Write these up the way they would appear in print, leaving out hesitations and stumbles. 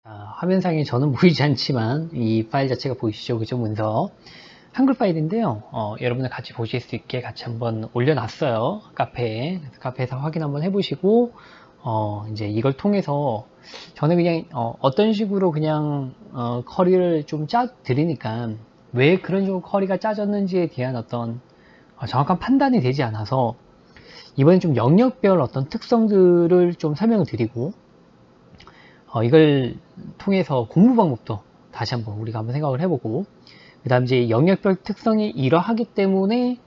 화면상에 저는 보이지 않지만 이 파일 자체가 보이시죠? 그죠? 문서. 한글 파일인데요. 여러분들 같이 보실 수 있게 같이 한번 올려놨어요. 카페에. 그래서 카페에서 확인 한번 해보시고, 이제 이걸 통해서 저는 그냥, 어떤 식으로 그냥, 커리를 좀 짜 드리니까 왜 그런 식으로 커리가 짜졌는지에 대한 어떤 정확한 판단이 되지 않아서 이번엔 좀 영역별 어떤 특성들을 좀 설명을 드리고, 이걸 통해서 공부 방법도 다시 한번 우리가 한번 생각을 해보고, 그 다음 이제 영역별 특성이 이러하기 때문에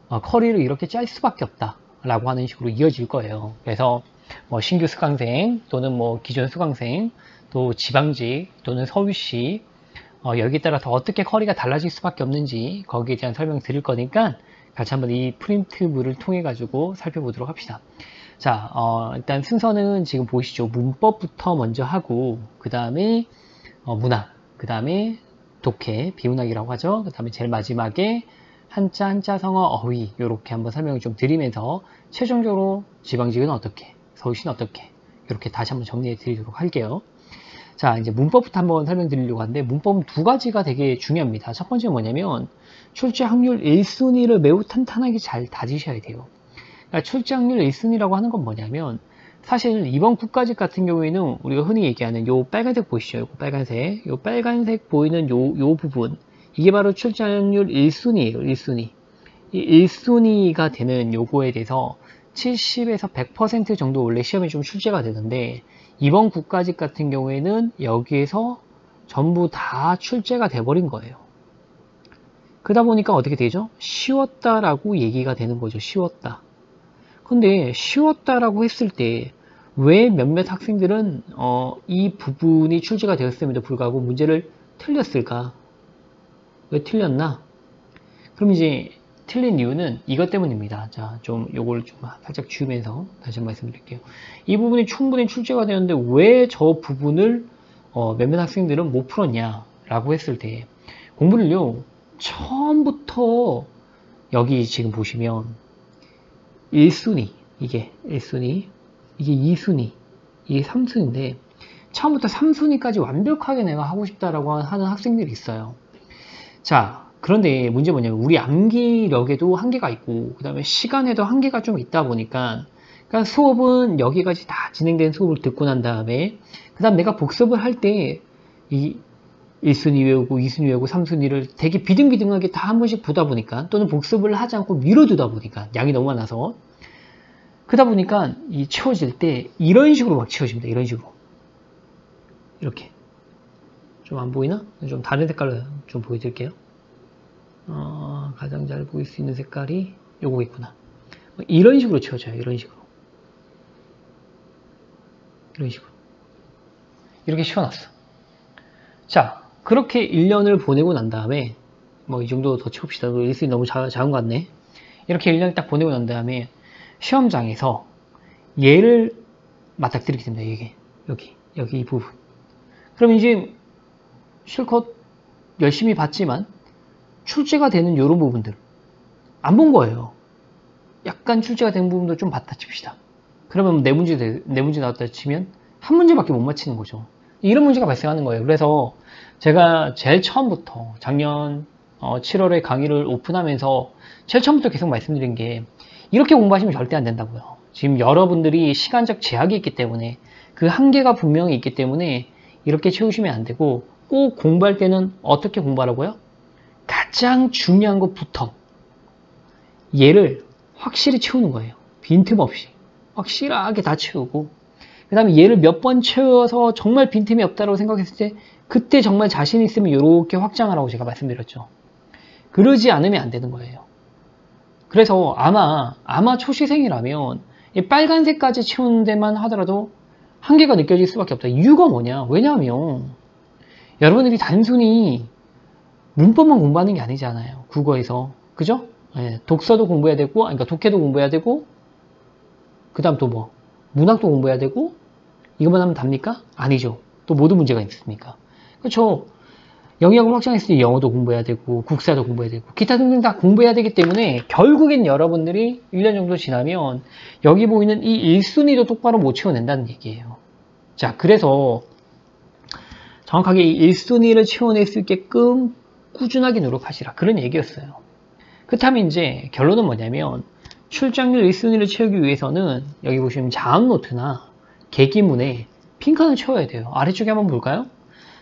커리를 이렇게 짤 수밖에 없다 라고 하는 식으로 이어질 거예요. 그래서 뭐 신규 수강생 또는 뭐 기존 수강생 또 지방직 또는 서울시 여기에 따라서 어떻게 커리가 달라질 수밖에 없는지 거기에 대한 설명 드릴 거니까 같이 한번 이 프린트물을 통해 가지고 살펴보도록 합시다. 자, 일단 순서는 지금 보시죠. 문법부터 먼저 하고, 그 다음에 문학, 그 다음에 독해, 비문학이라고 하죠. 그 다음에 제일 마지막에 한자, 한자성어, 어휘 이렇게 한번 설명을 좀 드리면서 최종적으로 지방직은 어떻게, 서울시는 어떻게 이렇게 다시 한번 정리해 드리도록 할게요. 자, 이제 문법부터 한번 설명드리려고 하는데, 문법은 두 가지가 되게 중요합니다. 첫 번째는 뭐냐면 출제 확률 1순위를 매우 탄탄하게 잘 다지셔야 돼요. 그러니까 출제 확률 1순위라고 하는 건 뭐냐면, 사실 이번 국가직 같은 경우에는 우리가 흔히 얘기하는 요 빨간색 보이시죠? 요 빨간색. 요 빨간색 보이는 요 부분. 이게 바로 출제 확률 1순위예요. 1순위. 이 1순위가 되는 요거에 대해서 70에서 100% 정도 원래 시험에 좀 출제가 되는데, 이번 국가직 같은 경우에는 여기에서 전부 다 출제가 돼버린 거예요. 그러다 보니까 어떻게 되죠? 쉬웠다라고 얘기가 되는 거죠. 쉬웠다. 근데 쉬웠다라고 했을 때 왜 몇몇 학생들은 이 부분이 출제가 되었음에도 불구하고 문제를 틀렸을까? 왜 틀렸나? 그럼 이제 틀린 이유는 이것 때문입니다. 자, 좀 요걸 좀 살짝 지우면서 다시 한번 말씀드릴게요. 이 부분이 충분히 출제가 되었는데 왜 저 부분을 몇몇 학생들은 못 풀었냐? 라고 했을 때 공부를요, 처음부터 여기 지금 보시면 1순위, 이게 1순위, 이게 2순위, 이게 3순위인데 처음부터 3순위까지 완벽하게 내가 하고 싶다라고 하는 학생들이 있어요. 자, 그런데 문제 뭐냐면 우리 암기력에도 한계가 있고 그 다음에 시간에도 한계가 좀 있다 보니까, 그러니까 수업은 여기까지 다 진행된 수업을 듣고 난 다음에 그 다음 내가 복습을 할 때 이 1순위 외우고 2순위 외우고 3순위를 되게 비등비등하게 다 한 번씩 보다 보니까, 또는 복습을 하지 않고 미뤄두다 보니까 양이 너무 많아서, 그러다 보니까 이 채워질 때 이런 식으로 막 채워집니다. 이런 식으로. 이렇게. 좀 안 보이나? 좀 다른 색깔로 좀 보여드릴게요. 가장 잘 보일 수 있는 색깔이 요거겠구나. 이런 식으로 채워져요. 이런 식으로. 이런 식으로. 이렇게 채워놨어. 자, 그렇게 1년을 보내고 난 다음에, 뭐 이 정도 더 채웁시다. 1순위 너무 작은 것 같네. 이렇게 1년을 딱 보내고 난 다음에 시험장에서 얘를 맞닥뜨리게 됩니다. 이게 여기 이 부분. 그럼 이제 실컷 열심히 봤지만 출제가 되는 이런 부분들 안 본 거예요. 약간 출제가 된 부분도 좀 봤다 칩시다. 그러면 네 문제 나왔다 치면 한 문제밖에 못 맞히는 거죠. 이런 문제가 발생하는 거예요. 그래서 제가 제일 처음부터 작년 7월에 강의를 오픈하면서 제일 처음부터 계속 말씀드린 게, 이렇게 공부하시면 절대 안 된다고요. 지금 여러분들이 시간적 제약이 있기 때문에, 그 한계가 분명히 있기 때문에 이렇게 채우시면 안 되고, 꼭 공부할 때는 어떻게 공부하라고요? 가장 중요한 것부터 얘를 확실히 채우는 거예요. 빈틈없이 확실하게 다 채우고, 그 다음에 얘를 몇 번 채워서 정말 빈틈이 없다고 생각했을 때 그때 정말 자신 있으면 이렇게 확장하라고 제가 말씀드렸죠. 그러지 않으면 안 되는 거예요. 그래서 아마 초시생이라면 이 빨간색까지 채우는 데만 하더라도 한계가 느껴질 수밖에 없다. 이유가 뭐냐? 왜냐하면 여러분들이 단순히 문법만 공부하는 게 아니잖아요. 국어에서. 그죠? 예, 독서도 공부해야 되고, 그러니까 독해도 공부해야 되고, 그 다음 또 뭐? 문학도 공부해야 되고, 이것만 하면 답니까? 아니죠. 또 모든 문제가 있습니까? 그렇죠? 영역을 확장했을 때 영어도 공부해야 되고, 국사도 공부해야 되고, 기타 등등 다 공부해야 되기 때문에 결국엔 여러분들이 1년 정도 지나면 여기 보이는 이 1순위도 똑바로 못 채워낸다는 얘기예요. 자, 그래서 정확하게 1순위를 채워낼 수 있게끔 꾸준하게 노력하시라. 그런 얘기였어요. 그렇다면 이제 결론은 뭐냐면 출장률 1순위를 채우기 위해서는 여기 보시면 자음노트나 계기문에 빈칸을 채워야 돼요. 아래쪽에 한번 볼까요?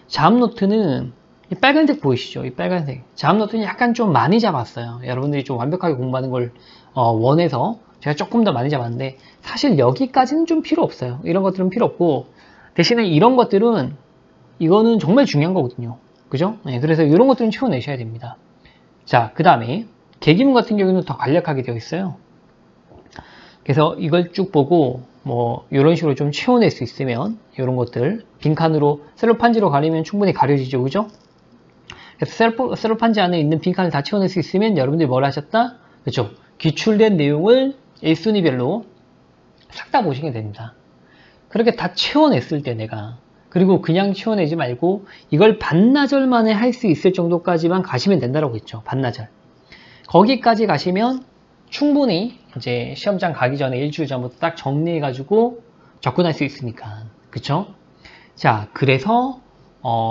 자음노트는 이 빨간색 보이시죠? 이 빨간색. 자음노트는 약간 좀 많이 잡았어요. 여러분들이 좀 완벽하게 공부하는 걸 원해서 제가 조금 더 많이 잡았는데 사실 여기까지는 좀 필요 없어요. 이런 것들은 필요 없고 대신에 이런 것들은 이거는 정말 중요한 거거든요. 그죠? 네, 그래서 이런 것들은 채워내셔야 됩니다. 자, 그 다음에 계기문 같은 경우는 더 간략하게 되어 있어요. 그래서 이걸 쭉 보고 뭐 이런 식으로 좀 채워낼 수 있으면 이런 것들 빈칸으로 셀로판지로 가리면 충분히 가려지죠. 그죠? 그래서 셀로판지 안에 있는 빈칸을 다 채워낼 수 있으면 여러분들이 뭘 하셨다? 그렇죠? 기출된 내용을 1순위별로 싹 다 보시게 됩니다. 그렇게 다 채워냈을 때 내가 그리고 그냥 채워내지 말고 이걸 반나절 만에 할 수 있을 정도까지만 가시면 된다고 했죠. 반나절. 거기까지 가시면 충분히 이제 시험장 가기 전에 일주일 전부터 딱 정리해가지고 접근할 수 있으니까. 그쵸? 자, 그래서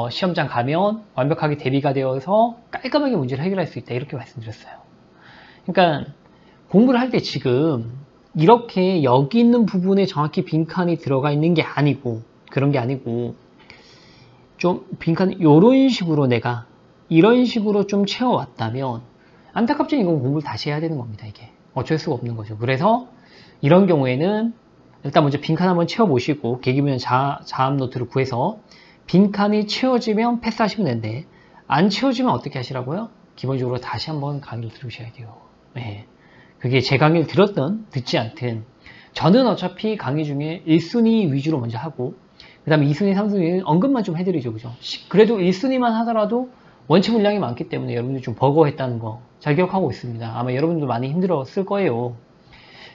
시험장 가면 완벽하게 대비가 되어서 깔끔하게 문제를 해결할 수 있다. 이렇게 말씀드렸어요. 그러니까 공부를 할 때 지금 이렇게 여기 있는 부분에 정확히 빈칸이 들어가 있는 게 아니고 그런 게 아니고 좀 빈칸 이런 식으로 내가 이런 식으로 좀 채워왔다면 안타깝지만 이건 공부를 다시 해야 되는 겁니다. 이게 어쩔 수가 없는 거죠. 그래서 이런 경우에는 일단 먼저 빈칸 한번 채워보시고 계기문 자음 노트를 구해서 빈칸이 채워지면 패스하시면 되는데 안 채워지면 어떻게 하시라고요? 기본적으로 다시 한번 강의를 들으셔야 돼요. 네. 그게 제 강의를 들었든 듣지 않든 저는 어차피 강의 중에 1순위 위주로 먼저 하고 그 다음에 2순위, 3순위 언급만 좀 해드리죠. 그죠? 그래도 1순위만 하더라도 원체 물량이 많기 때문에 여러분들이 좀 버거워했다는 거 잘 기억하고 있습니다. 아마 여러분도 많이 힘들었을 거예요.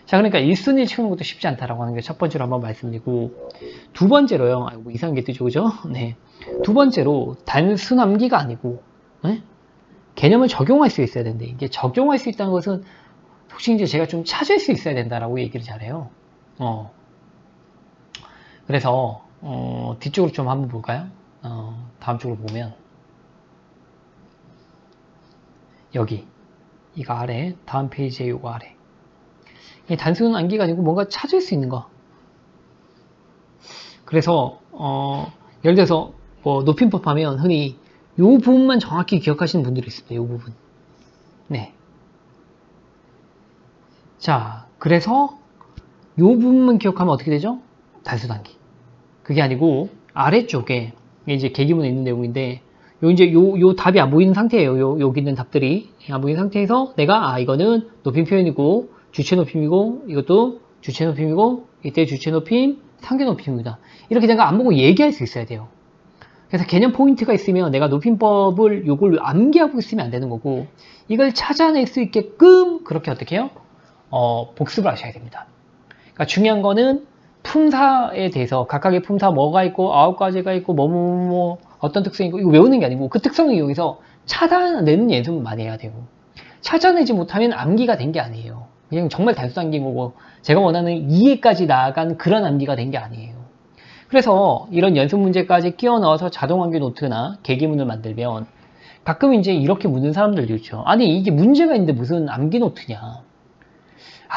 자, 그러니까 1순위를 채우는 것도 쉽지 않다라고 하는 게 첫 번째로 한번 말씀드리고 두 번째로요. 뭐 이상한 게 뜨죠. 그죠? 네. 두 번째로 단순 암기가 아니고 네? 개념을 적용할 수 있어야 되는데 이게 적용할 수 있다는 것은 혹시 이제 제가 좀 찾을 수 있어야 된다라고 얘기를 잘해요. 그래서 뒤쪽으로 좀 한번 볼까요? 다음 쪽으로 보면 여기 이거 아래 다음 페이지에 이거 아래 이게 단순 암기가 아니고 뭔가 찾을 수 있는 거. 그래서 예를 들어서 뭐 높임법 하면 흔히 이 부분만 정확히 기억하시는 분들이 있습니다. 이 부분. 네. 자, 그래서 이 부분만 기억하면 어떻게 되죠? 단순 암기. 그게 아니고 아래쪽에 이제 계기문에 있는 내용인데 요 답이 안 보이는 상태예요. 여기 있는 답들이 안 보이는 상태에서 내가 이거는 높임 표현이고 주체 높임이고 이것도 주체 높임이고 이때 주체 높임 상대 높임입니다. 이렇게 내가 안 보고 얘기할 수 있어야 돼요. 그래서 개념 포인트가 있으면 내가 높임법을 요걸 암기하고 있으면 안 되는 거고 이걸 찾아낼 수 있게끔 그렇게 어떻게 해요? 복습을 하셔야 됩니다. 그러니까 중요한 거는 품사에 대해서 각각의 품사 뭐가 있고 9가지가 있고 뭐 어떤 특성이 있고 이거 외우는 게 아니고 그 특성을 이용해서 찾아내는 연습을 많이 해야 되고 찾아내지 못하면 암기가 된 게 아니에요. 그냥 정말 단순 암기인 거고 제가 원하는 이해까지 나아간 그런 암기가 된 게 아니에요. 그래서 이런 연습 문제까지 끼워 넣어서 자동 암기 노트나 계기문을 만들면 가끔 이제 이렇게 묻는 사람들도 있죠. 아니 이게 문제가 있는데 무슨 암기 노트냐.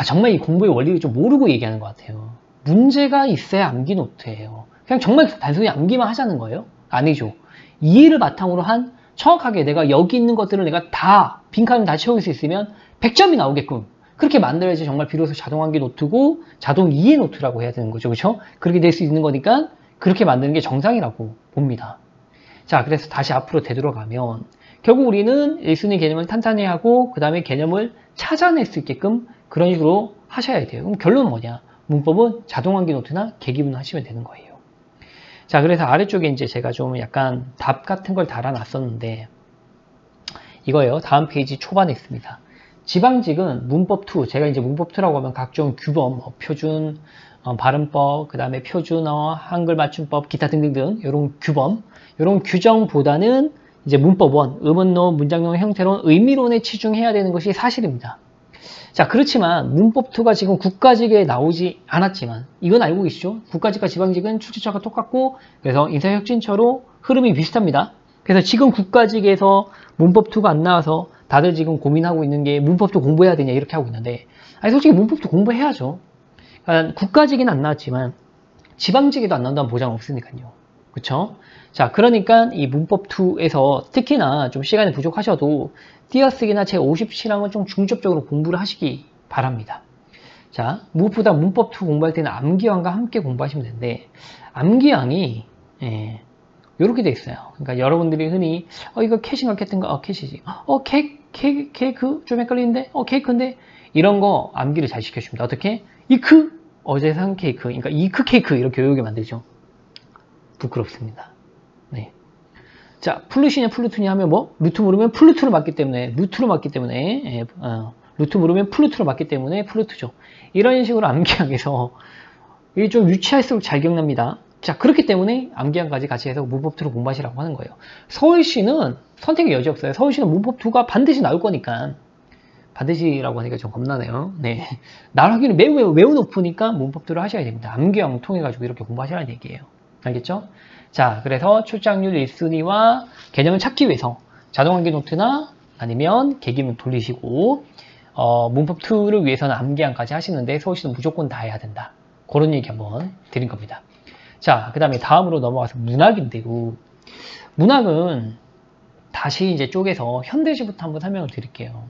정말 이 공부의 원리를 좀 모르고 얘기하는 것 같아요. 문제가 있어야 암기 노트예요. 그냥 정말 단순히 암기만 하자는 거예요? 아니죠. 이해를 바탕으로 한 정확하게 내가 여기 있는 것들을 내가 다 빈칸을 다 채울 수 있으면 100점이 나오게끔 그렇게 만들어야지 정말 비로소 자동 암기 노트고 자동 이해 노트라고 해야 되는 거죠. 그렇죠? 그렇게 될 수 있는 거니까 그렇게 만드는 게 정상이라고 봅니다. 자, 그래서 다시 앞으로 되돌아가면 결국 우리는 1순위 개념을 탄탄히 하고 그 다음에 개념을 찾아낼 수 있게끔 그런 식으로 하셔야 돼요. 그럼 결론은 뭐냐? 문법은 자동 암기 노트나 계기문 하시면 되는 거예요. 자, 그래서 아래쪽에 이제 제가 좀 약간 답 같은 걸 달아놨었는데 이거예요. 다음 페이지 초반에 있습니다. 지방직은 문법2, 제가 이제 문법2라고 하면 각종 규범, 표준, 발음법, 그 다음에 표준어, 한글 맞춤법, 기타 등등등 이런 규범, 이런 규정보다는 이제 문법1, 음언론, 문장론, 형태론, 의미론에 치중해야 되는 것이 사실입니다. 자, 그렇지만 문법2가 지금 국가직에 나오지 않았지만 이건 알고 계시죠? 국가직과 지방직은 출제처가 똑같고 그래서 인사혁진처로 흐름이 비슷합니다. 그래서 지금 국가직에서 문법2가 안 나와서 다들 지금 고민하고 있는 게 문법2 공부해야 되냐 이렇게 하고 있는데, 아니 솔직히 문법2 공부해야죠. 그러니까 국가직에는 안 나왔지만 지방직에도 안 나온다는 보장 없으니까요. 그쵸? 자, 그러니까 이 문법2에서 특히나 좀 시간이 부족하셔도 띄어쓰기나 제57항은 좀 중점적으로 공부를 하시기 바랍니다. 자, 무엇보다 문법2 공부할 때는 암기왕과 함께 공부하시면 되는데, 암기왕이 이렇게 돼 있어요. 그러니까 여러분들이 흔히 이거 캣인가 캣인가? 캣이지. 케이크? 좀 헷갈리는데? 케이크인데? 이런 거 암기를 잘 시켜줍니다. 어떻게? 이크? 어제 산 케이크. 그러니까 이크 케이크 이렇게 외우게 만들죠. 부끄럽습니다. 네. 자, 플루시냐 플루트냐 하면 뭐? 루트 물으면 플루트로 맞기 때문에, 루트 물으면 플루트로 맞기 때문에 플루트죠. 이런 식으로 암기항에서 이게 좀 유치할수록 잘 기억납니다. 자, 그렇기 때문에 암기항까지 같이 해서 문법2로 공부하시라고 하는 거예요. 서울시는 선택의 여지 없어요. 서울시는 문법2가 반드시 나올 거니까. 반드시라고 하니까 좀 겁나네요. 네. 나올 확률이 매우 높으니까 문법2를 하셔야 됩니다. 암기항 통해가지고 이렇게 공부하시라는 얘기예요. 알겠죠? 자, 그래서 출장률 1순위와 개념을 찾기 위해서 자동암기 노트나 아니면 계기문 돌리시고, 문법2를 위해서는 암기항까지 하시는데 서울시는 무조건 다 해야 된다. 그런 얘기 한번 드린 겁니다. 자, 그 다음에 다음으로 넘어가서 문학인데요. 문학은 다시 이제 쪼개서 현대시부터 한번 설명을 드릴게요.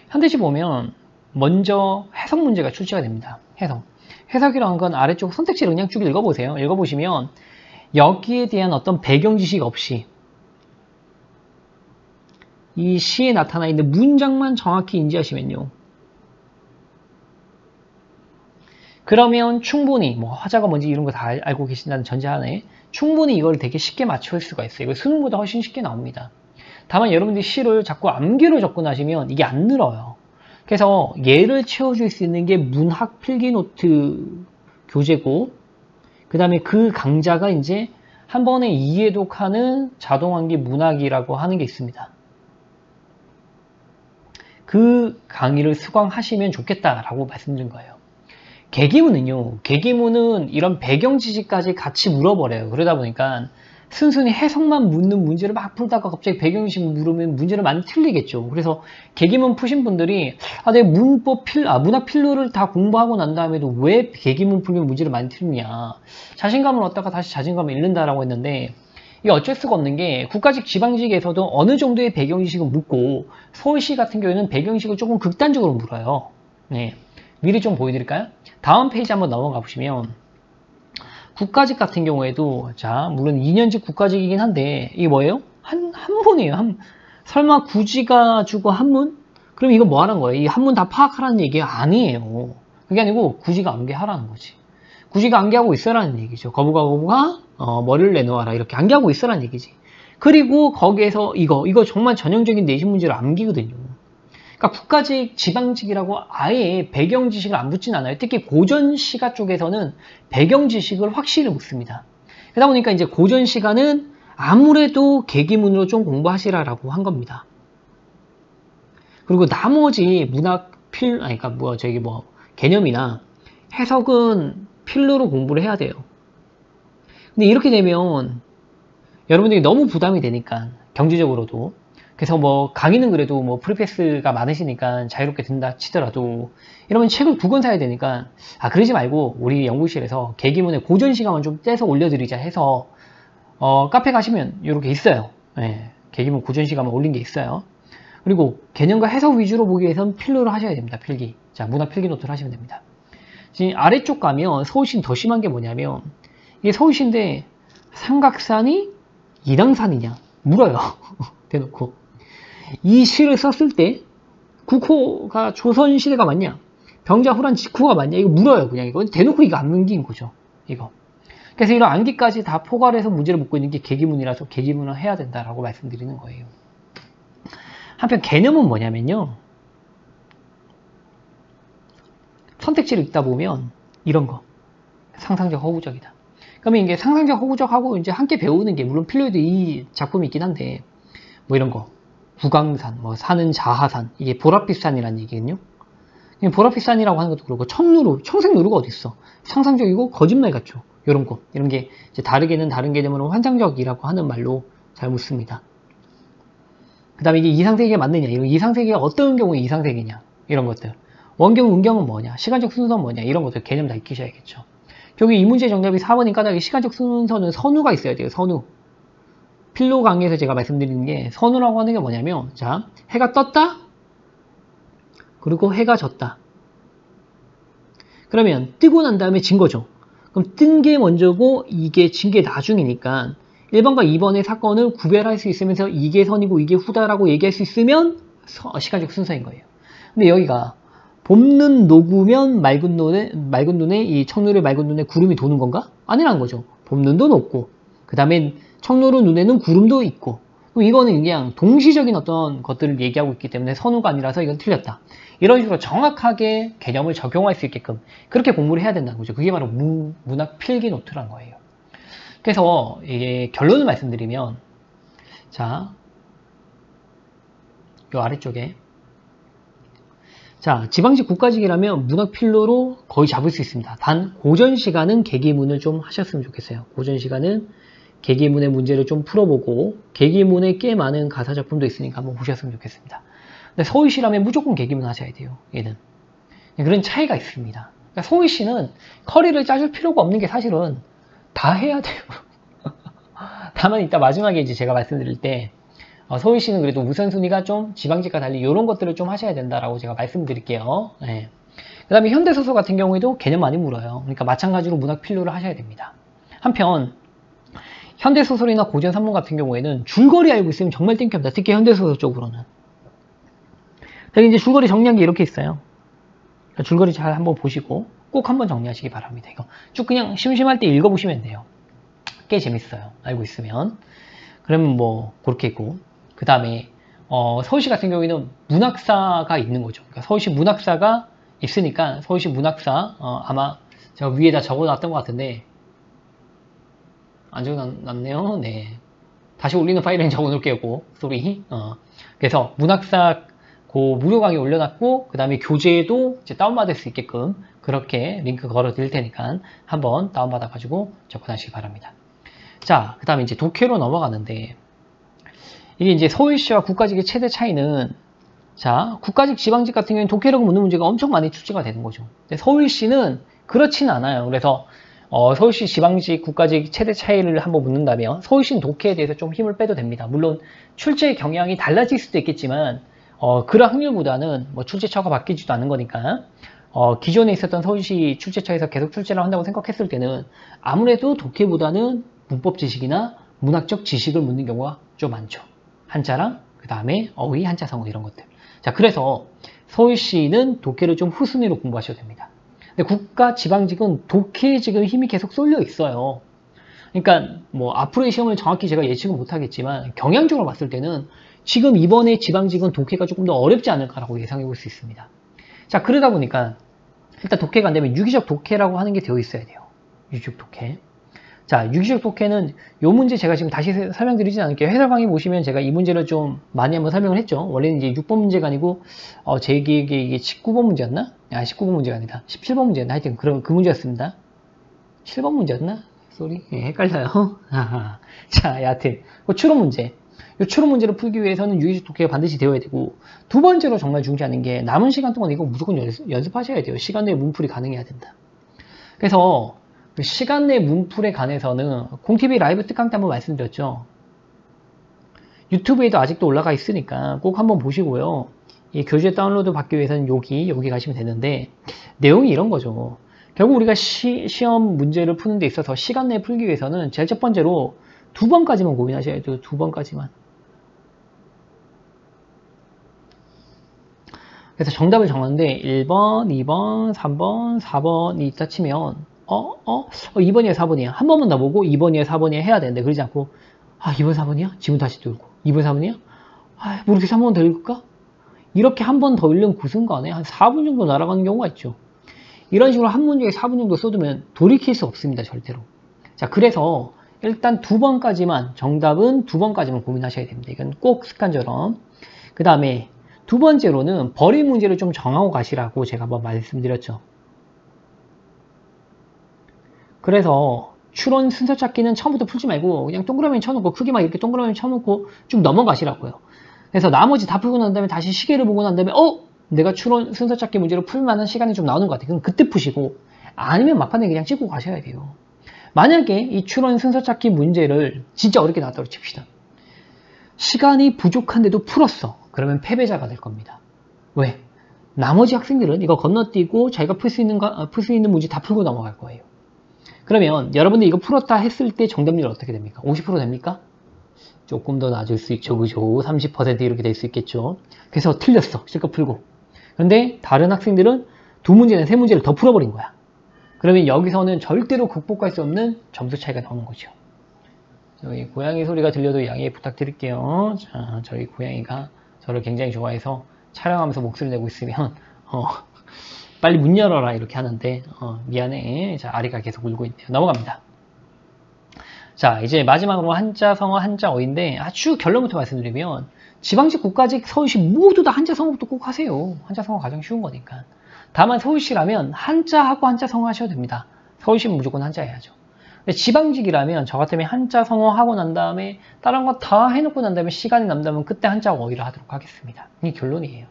현대시 보면 먼저 해석 문제가 출제가 됩니다. 해석이라는 건 아래쪽 선택지를 그냥 쭉 읽어보세요. 읽어보시면 여기에 대한 어떤 배경 지식 없이 이 시에 나타나 있는 문장만 정확히 인지하시면요. 그러면 충분히 뭐 화자가 뭔지 이런 거 다 알고 계신다는 전제하에 충분히 이걸 되게 쉽게 맞출 수가 있어요. 이거 수능보다 훨씬 쉽게 나옵니다. 다만 여러분들이 시를 자꾸 암기로 접근하시면 이게 안 늘어요. 그래서 얘를 채워줄 수 있는 게 문학 필기노트 교재고, 그 다음에 그 강좌가 이제 한 번에 2회독하는 자동암기 문학이라고 하는 게 있습니다. 그 강의를 수강하시면 좋겠다라고 말씀드린 거예요. 계기문은 이런 배경 지식까지 같이 물어버려요. 그러다 보니까 순순히 해석만 묻는 문제를 막 풀다가 갑자기 배경 지식 물으면 문제를 많이 틀리겠죠. 그래서 계기문 푸신 분들이 내 문학 필로를 다 공부하고 난 다음에도 왜 계기문 풀면 문제를 많이 틀리냐, 자신감을 얻다가 다시 자신감을 잃는다라고 했는데, 이게 어쩔 수가 없는 게 국가직 지방직에서도 어느 정도의 배경 지식을 묻고 서울시 같은 경우에는 배경 지식을 조금 극단적으로 물어요. 네. 미리 좀 보여드릴까요? 다음 페이지 한번 넘어가 보시면 국가직 같은 경우에도, 자, 물론 2년직 국가직이긴 한데 이게 뭐예요? 한문이에요. 설마 굳이가 주고 한문? 그럼 이거 뭐 하는 거예요? 이 한문 다 파악하라는 얘기 아니에요. 그게 아니고 굳이가 암기하라는 거지. 굳이가 암기하고 있어라는 얘기죠. 거부가 머리를 내놓아라, 이렇게 암기하고 있어라는 얘기지. 그리고 거기에서 이거 정말 전형적인 내신 문제를 암기거든요. 그러니까 국가직, 지방직이라고 아예 배경 지식을 안 붙진 않아요. 특히 고전 시가 쪽에서는 배경 지식을 확실히 묻습니다. 그러다 보니까 이제 고전 시가는 아무래도 계기문으로 좀 공부하시라라고 한 겁니다. 그리고 나머지 개념이나 해석은 필로로 공부를 해야 돼요. 근데 이렇게 되면 여러분들이 너무 부담이 되니까, 경제적으로도. 그래서 뭐 강의는 그래도 뭐 프리패스가 많으시니까 자유롭게 된다 치더라도, 이러면 책을 2권 사야 되니까, 그러지 말고 우리 연구실에서 계기문에 고전 시간만 좀 떼서 올려드리자 해서 카페 가시면 이렇게 있어요. 네, 계기문 고전 시간만 올린 게 있어요. 그리고 개념과 해석 위주로 보기 위해서는 필로를 하셔야 됩니다. 필기. 자, 문학 필기 노트를 하시면 됩니다. 지금 아래쪽 가면 서울시는 더 심한 게 뭐냐면, 이게 서울시인데 삼각산이 이당산이냐 물어요. 대놓고. 이 시를 썼을 때 국호가 조선시대가 맞냐, 병자호란 직후가 맞냐, 이거 물어요. 그냥 이거 대놓고 이거 안 넘긴 거죠. 이거. 그래서 이런 암기까지 다 포괄해서 문제를 묻고 있는 게 계기문이라서 계기문을 해야 된다라고 말씀드리는 거예요. 한편 개념은 뭐냐면요, 선택지를 읽다 보면 이런 거, 상상적 허구적이다. 그러면 이게 상상적 허구적하고 이제 함께 배우는 게, 물론 필로에도 이 작품이 있긴 한데, 뭐 이런 거, 구강산, 뭐 산은 자하산, 이게 보랏빛산이라는 얘기거든요. 보랏빛산이라고 하는 것도 그렇고, 청색누루가 어딨어? 상상적이고 거짓말 같죠. 요런 거. 이런 게 이제 다르게는 다른 개념으로 환상적이라고 하는 말로 잘 묻습니다. 그 다음에 이게 이상세계가 맞느냐, 이런 이상세계가 어떤 경우에 이상세계냐, 이런 것들. 원경, 운경은 뭐냐, 시간적 순서는 뭐냐, 이런 것들 개념 다 익히셔야겠죠. 결국 이 문제 정답이 4번인 까닭에 시간적 순서는 선우가 있어야 돼요. 선우. 필로 강의에서 제가 말씀드리는 게 선우라고 하는 게 뭐냐면, 자, 해가 떴다, 그리고 해가 졌다. 그러면 뜨고 난 다음에 진 거죠. 그럼 뜬 게 먼저고 이게 진 게 나중이니까 1번과 2번의 사건을 구별할 수 있으면서 이게 선이고 이게 후다라고 얘기할 수 있으면 시간적 순서인 거예요. 근데 여기가 봄눈 녹으면 맑은 눈에 이 청노루 맑은 눈에 구름이 도는 건가? 아니라는 거죠. 봄눈도 녹고 그 다음에 청노루 눈에는 구름도 있고, 그럼 이거는 그냥 동시적인 어떤 것들을 얘기하고 있기 때문에 선우가 아니라서 이건 틀렸다. 이런 식으로 정확하게 개념을 적용할 수 있게끔 그렇게 공부를 해야 된다는 거죠. 그게 바로 문학 필기 노트란 거예요. 그래서 이게 결론을 말씀드리면, 자, 요 아래쪽에, 자, 지방직 국가직이라면 문학 필로로 거의 잡을 수 있습니다. 단 고전 시간은 계기문을 좀 하셨으면 좋겠어요. 고전 시간은 계기문의 문제를 좀 풀어보고 계기문에 꽤 많은 가사 작품도 있으니까 한번 보셨으면 좋겠습니다. 근데 서울시라면 무조건 계기문 하셔야 돼요. 얘는 그런 차이가 있습니다. 그러니까 서울시는 커리를 짜줄 필요가 없는 게 사실은 다 해야 돼요. 다만 이따 마지막에 이제 제가 말씀드릴 때 서울시는 그래도 우선순위가 좀 지방직과 달리 이런 것들을 좀 하셔야 된다라고 제가 말씀드릴게요. 네. 그 다음에 현대소설 같은 경우에도 개념 많이 물어요. 그러니까 마찬가지로 문학 필로를 하셔야 됩니다. 한편 현대소설이나 고전 산문 같은 경우에는 줄거리 알고 있으면 정말 땡큐합니다. 특히 현대소설 쪽으로는. 여기 이제 줄거리 정리한 게 이렇게 있어요. 그러니까 줄거리 잘 한번 보시고 꼭 한번 정리하시기 바랍니다. 이거 쭉 그냥 심심할 때 읽어보시면 돼요. 꽤 재밌어요. 알고 있으면. 그러면 뭐 그렇게 있고, 그 다음에 서울시 같은 경우에는 문학사가 있는 거죠. 그러니까 서울시 문학사가 있으니까 서울시 문학사 아마 제가 위에다 적어놨던 것 같은데 안 적어놨네요. 네. 다시 올리는 파일은 적어놓을게요. 소리. 그래서 문학사 무료 강의 올려놨고, 그 다음에 교재도 이제 다운받을 수 있게끔 그렇게 링크 걸어 드릴 테니까 한번 다운받아가지고 접근하시기 바랍니다. 자, 그 다음에 이제 독해로 넘어가는데, 이게 이제 서울시와 국가직의 최대 차이는, 자, 국가직, 지방직 같은 경우는 독해력 묻는 문제가 엄청 많이 출제가 되는 거죠. 근데 서울시는 그렇지는 않아요. 그래서 서울시, 지방직, 국가직 최대 차이를 한번 묻는다면 서울시는 독해에 대해서 좀 힘을 빼도 됩니다. 물론 출제 경향이 달라질 수도 있겠지만 그런 확률보다는 뭐 출제처가 바뀌지도 않는 거니까 기존에 있었던 서울시 출제처에서 계속 출제를 한다고 생각했을 때는 아무래도 독해보다는 문법 지식이나 문학적 지식을 묻는 경우가 좀 많죠. 한자랑 그 다음에 어휘, 한자성어 이런 것들. 자, 그래서 서울시는 독해를 좀 후순위로 공부하셔도 됩니다. 근데 국가, 지방직은 독해에 지금 힘이 계속 쏠려 있어요. 그러니까 뭐 앞으로의 시험을 정확히 제가 예측은 못하겠지만 경향적으로 봤을 때는 지금 이번에 지방직은 독해가 조금 더 어렵지 않을까라고 예상해 볼 수 있습니다. 자, 그러다 보니까 일단 독해가 안 되면 유기적 독해라고 하는 게 되어 있어야 돼요. 유기적 독해. 자, 유기적 독해는 요 문제 제가 지금 다시 설명드리진 않을게요. 해설 강의 보시면 제가 이 문제를 좀 많이 한번 설명을 했죠. 원래는 이제 6번 문제가 아니고 제 기억에 이게 19번 문제였나? 19번 문제가 아니다. 17번 문제였나? 하여튼 그 문제였습니다. 7번 문제였나? 쏘리. 예, 헷갈려요. 자, 여하튼 추론 문제. 이 추론 문제를 풀기 위해서는 유기적 독해가 반드시 되어야 되고, 두 번째로 정말 중요한 게 남은 시간 동안 이거 무조건 연습하셔야 돼요. 시간 내에 문풀이 가능해야 된다. 그래서 시간 내 문풀에 관해서는 공TV 라이브 특강 때 한번 말씀드렸죠. 유튜브에도 아직도 올라가 있으니까 꼭 한번 보시고요. 이 교재 다운로드 받기 위해서는 여기 가시면 되는데, 내용이 이런 거죠. 결국 우리가 시험 문제를 푸는 데 있어서 시간 내에 풀기 위해서는 제일 첫 번째로 2번까지만 고민하셔야 돼요. 2번까지만. 그래서 정답을 정하는데 1번, 2번, 3번, 4번이 있다 치면 2번이야 4번이야 한 번만 더 보고 2번이야 4번이야 해야 되는데, 그러지 않고 2번 4번이야? 지금 다시 또 읽고 2번 4번이야? 뭐 이렇게 3번 더 읽을까? 이렇게 한 번 더 읽는 그 순간에 한 4분 정도 날아가는 경우가 있죠. 이런 식으로 한 문제에 4분 정도 쏟으면 돌이킬 수 없습니다. 절대로. 자, 그래서 일단 2번까지만, 정답은 2번까지만 고민하셔야 됩니다. 이건 꼭 습관처럼. 그 다음에 두 번째로는 버릴 문제를 좀 정하고 가시라고 제가 한번 말씀드렸죠. 그래서 추론 순서 찾기는 처음부터 풀지 말고 그냥 동그라미 쳐놓고 크기만 이렇게 동그라미 쳐놓고 쭉 넘어가시라고요. 그래서 나머지 다 풀고 난 다음에 다시 시계를 보고 난 다음에 내가 추론 순서 찾기 문제로 풀 만한 시간이 좀 나오는 것 같아요. 그럼 그때 푸시고 아니면 막판에 그냥 찍고 가셔야 돼요. 만약에 이 추론 순서 찾기 문제를 진짜 어렵게 나왔다고 칩시다. 시간이 부족한데도 풀었어. 그러면 패배자가 될 겁니다. 왜? 나머지 학생들은 이거 건너뛰고 자기가 풀 수 있는 문제 다 풀고 넘어갈 거예요. 그러면 여러분들 이거 풀었다 했을 때 정답률 어떻게 됩니까? 50% 됩니까? 조금 더 낮을 수 있죠. 그죠? 30% 이렇게 될 수 있겠죠. 그래서 틀렸어. 실컷 풀고. 그런데 다른 학생들은 2문제나 3문제를 더 풀어버린 거야. 그러면 여기서는 절대로 극복할 수 없는 점수 차이가 나오는 거죠. 저희 고양이 소리가 들려도 양해 부탁드릴게요. 자, 저희 고양이가 저를 굉장히 좋아해서 촬영하면서 목소리 내고 있으면 빨리 문 열어라 이렇게 하는데 미안해. 자, 아리가 계속 울고 있네요. 넘어갑니다. 자, 이제 마지막으로 한자 성어 한자 어인데 아주 결론부터 말씀드리면 지방직 국가직 서울시 모두 다 한자 성어부터 꼭 하세요. 한자 성어 가장 쉬운 거니까. 다만 서울시라면 한자하고 한자 성어 하셔도 됩니다. 서울시는 무조건 한자 해야죠. 근데 지방직이라면 저 같으면 한자 성어 하고 난 다음에 다른 거 다 해놓고 난 다음에 시간이 남다면 그때 한자 어휘를 하도록 하겠습니다. 이게 결론이에요.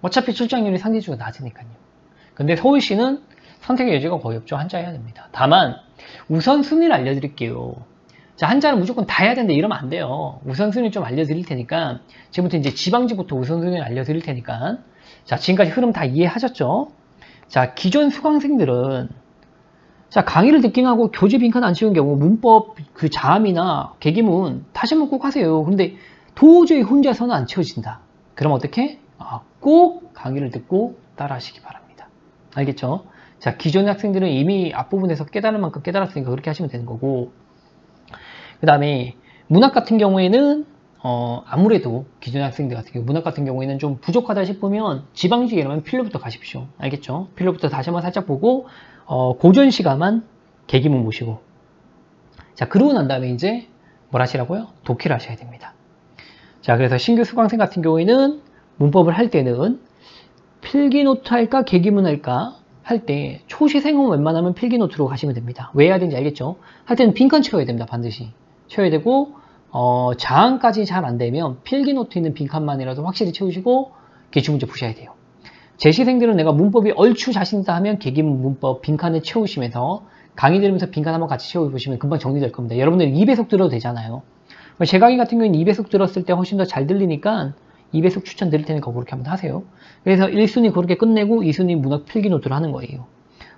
어차피 출장률이 상대적으로 낮으니까요. 근데 서울시는 선택의 여지가 거의 없죠. 한자 해야 됩니다. 다만 우선순위를 알려드릴게요. 자, 한자는 무조건 다 해야 된다 이러면 안 돼요. 우선순위 좀 알려드릴 테니까 지금부터 이제 지방직부터 우선순위를 알려드릴 테니까 자, 지금까지 흐름 다 이해하셨죠? 자, 기존 수강생들은 자, 강의를 듣기하고 교재 빈칸 안 채운 경우 문법 그 자음이나 계기문 다시 한번 꼭 하세요. 근데 도저히 혼자서는 안 채워진다. 그럼 어떻게? 꼭 강의를 듣고 따라 하시기 바랍니다. 알겠죠? 자, 기존 학생들은 이미 앞부분에서 깨달을 만큼 깨달았으니까 그렇게 하시면 되는 거고, 그 다음에 문학 같은 경우에는 아무래도 기존 학생들 같은 경우 문학 같은 경우에는 좀 부족하다 싶으면 지방직이라면 필로부터 가십시오. 알겠죠? 필로부터 다시 한번 살짝 보고 고전 시가만 계기문 보시고, 자, 그러고 난 다음에 이제 뭘 하시라고요? 독해를 하셔야 됩니다. 자, 그래서 신규 수강생 같은 경우에는 문법을 할 때는 필기노트 할까 계기문 할까 할 때 초시생은 웬만하면 필기노트로 가시면 됩니다. 왜 해야 되는지 알겠죠? 할 때는 빈칸 채워야 됩니다. 반드시 채워야 되고 자항까지 잘 안 되면 필기노트 있는 빈칸만이라도 확실히 채우시고 기출문제 푸셔야 돼요. 재시생들은 내가 문법이 얼추 자신있다 하면 계기문 문법 빈칸을 채우시면서 강의 들으면서 빈칸 한번 같이 채워보시면 금방 정리될 겁니다. 여러분들 2배속 들어도 되잖아요. 제 강의 같은 경우는 2배속 들었을 때 훨씬 더 잘 들리니까 2배속 추천드릴 테니까 그렇게 한번 하세요. 그래서 1순위 그렇게 끝내고 2순위 문학 필기노트를 하는 거예요.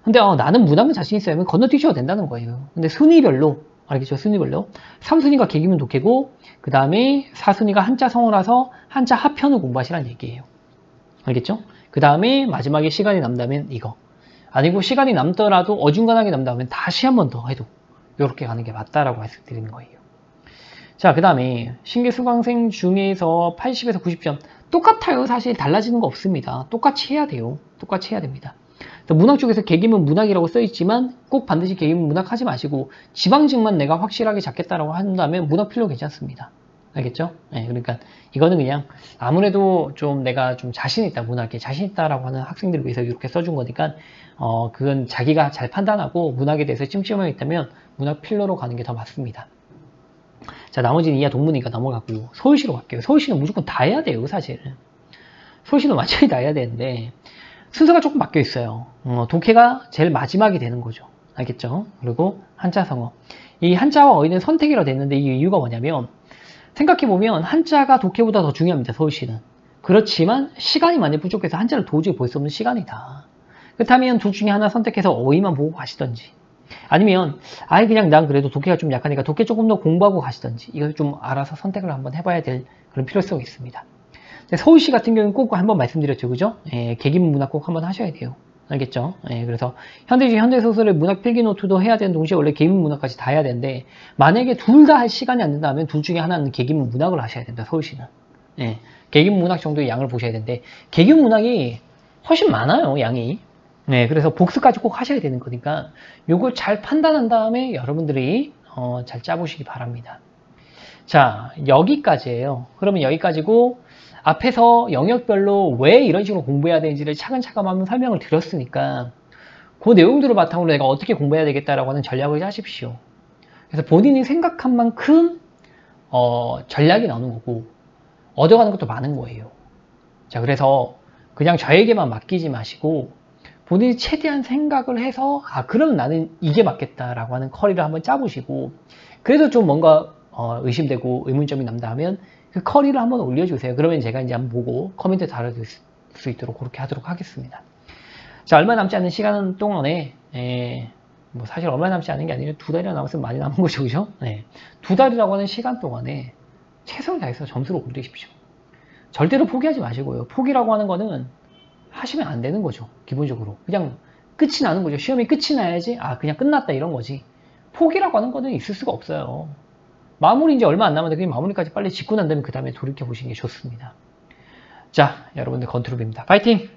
근데 나는 문학은 자신 있어요. 하면 건너뛰셔도 된다는 거예요. 근데 순위별로, 알겠죠? 순위별로 3순위가 계기문 독해고 그 다음에 4순위가 한자 성어라서 한자 하편을 공부하시라는 얘기예요. 알겠죠? 그 다음에 마지막에 시간이 남다면 이거. 아니고 시간이 남더라도 어중간하게 남다면 다시 한 번 더 해도 이렇게 가는 게 맞다라고 말씀드리는 거예요. 자, 그 다음에 신규 수강생 중에서 80에서 90점 똑같아요. 사실 달라지는 거 없습니다. 똑같이 해야 돼요. 똑같이 해야 됩니다. 문학 쪽에서 계기문 문학이라고 써있지만 꼭 반드시 계기문 문학 하지 마시고 지방직만 내가 확실하게 잡겠다라고 한다면 문학 필요 괜찮습니다. 알겠죠? 네, 그러니까 이거는 그냥 아무래도 좀 내가 좀 자신 있다, 문학에 자신 있다라고 하는 학생들을 위해서 이렇게 써준 거니까 그건 자기가 잘 판단하고 문학에 대해서 찜찜하게 있다면 문학 필러로 가는 게 더 맞습니다. 자, 나머지는 이하 동문이니까 넘어가고 서울시로 갈게요. 서울시는 무조건 다 해야 돼요, 사실. 서울시는 완전히 다 해야 되는데 순서가 조금 바뀌어 있어요. 독해가 제일 마지막이 되는 거죠. 알겠죠? 그리고 한자 성어. 이 한자와 어휘는 선택이라 됐는데 이 이유가 뭐냐면 생각해보면 한자가 독해보다 더 중요합니다. 서울시는. 그렇지만 시간이 많이 부족해서 한자를 도저히 볼 수 없는 시간이다. 그렇다면 둘 중에 하나 선택해서 어휘만 보고 가시던지 아니면 아예 그냥 난 그래도 독해가 좀 약하니까 독해 조금 더 공부하고 가시던지 이걸 좀 알아서 선택을 한번 해봐야 될 그런 필요성이 있습니다. 서울시 같은 경우는 꼭 한번 말씀드렸죠. 그죠? 예, 계기문 문학 꼭 한번 하셔야 돼요. 알겠죠? 예, 그래서 현대소설의 문학 필기노트도 해야 되는 동시에 원래 계기문 문학까지 다 해야 되는데 만약에 둘 다 할 시간이 안 된다면 둘 중에 하나는 계기문 문학을 하셔야 된다. 서울시는. 예, 계기문 문학 정도의 양을 보셔야 되는데 계기문 문학이 훨씬 많아요. 양이. 네, 그래서 복습까지 꼭 하셔야 되는 거니까 요걸 잘 판단한 다음에 여러분들이 잘 짜보시기 바랍니다. 자, 여기까지예요. 그러면 여기까지고 앞에서 영역별로 왜 이런 식으로 공부해야 되는지를 차근차근 한번 설명을 드렸으니까 그 내용들을 바탕으로 내가 어떻게 공부해야 되겠다라고 하는 전략을 짜십시오. 그래서 본인이 생각한 만큼 전략이 나오는 거고 얻어가는 것도 많은 거예요. 자, 그래서 그냥 저에게만 맡기지 마시고 본인이 최대한 생각을 해서 그럼 나는 이게 맞겠다라고 하는 커리를 한번 짜보시고 그래도 좀 뭔가 의심되고 의문점이 남다 하면 그 커리를 한번 올려주세요. 그러면 제가 이제 한번 보고 커멘트 달아줄 수 있도록 그렇게 하도록 하겠습니다. 자, 얼마 남지 않은 시간 동안에 뭐 사실 얼마 남지 않은 게 아니라 2달이나 남았으면 많이 남은 거죠, 그죠? 네. 2달이라고 하는 시간 동안에 최선을 다해서 점수를 올리십시오. 절대로 포기하지 마시고요. 포기라고 하는 거는 하시면 안 되는 거죠. 기본적으로. 그냥 끝이 나는 거죠. 시험이 끝이 나야지, 그냥 끝났다 이런 거지. 포기라고 하는 거는 있을 수가 없어요. 마무리 이제 얼마 안 남았는데 그냥 마무리까지 빨리 짓고 난 다음에 그 다음에 돌이켜 보시는 게 좋습니다. 자, 여러분들 건트룹입니다. 파이팅!